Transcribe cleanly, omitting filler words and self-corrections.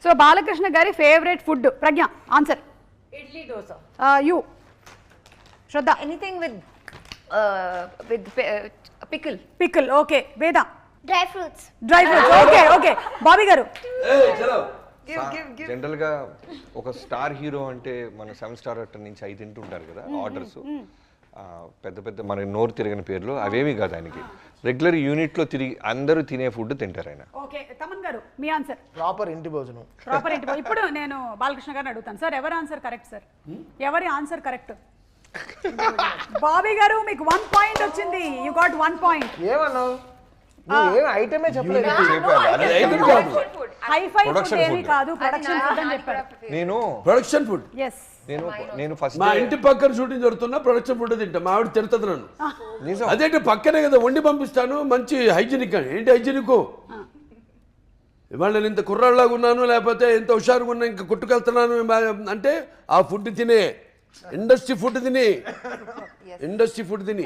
So Balakrishna గారి favourite food Pragna answer Idli dosa. You Shraddha Anything with pickle. Pickle okay Veda dry fruits dry fruits okay okay Bobby గారు general గా ఒక star hero అంటే మన 7 star hotel నుంచి 5 తింటుంటారు కదా ఆర్డర్స్ పెద్ద పెద్ద మన నోరు తిరగని పేర్లు అవేమీ కాదు ఆయనకి రెగ్యులర్ యూనిట్ లో తిరిగి అందరూ తినే ఫుడ్ తింటారు ఆయన. ఓకే తమన్ గారు మీ ఆన్సర్ ప్రాపర్ ఇంటి భోజనం. ప్రాపర్ ఇంటి ఇప్పుడు నేను బాలకృష్ణ గారిని అడుగుతాను సార్ ఎవరి ఆన్సర్ కరెక్ట్ సార్ ఎవరి ఆన్సర్ కరెక్ట్ బాబీ గారు మీకు 1 పాయింట్ వచ్చింది యు గాట్ 1 పాయింట్ ఏమన్నావు నువ్వు ఏం ఐటమే చెప్పలేదు. హైఫై ఫుడ్ Production ఏమీ food. కాదు ప్రొడక్షన్ ఫుడ్ అని చెప్పారు నేను ప్రొడక్షన్ ఫుడ్ ఎస్ నేను ఫస్ట్ మా ఇంటి పక్కన షూటింగ్ జరుగుతున్నా ప్రొడక్షన్ ఫుడ్ తింటా మా ఆవిడ తిడుతుంది నన్ను నిజం అదేంటి పక్కనే కదా వండి పంపిస్తాను మంచి హైజీనిక్ అని ఏంటి హైజీనిక్ ఇవాళ నేను ఇంత కుర్రాళ్ళలాగా ఉన్నాను లేకపోతే ఎంత హుషారుగా ఉన్నా ఇంకా కొట్టుకెళ్తున్నాను అంటే ఆ ఫుడ్ తినే ఇండస్ట్రీ ఫుడ్ తిని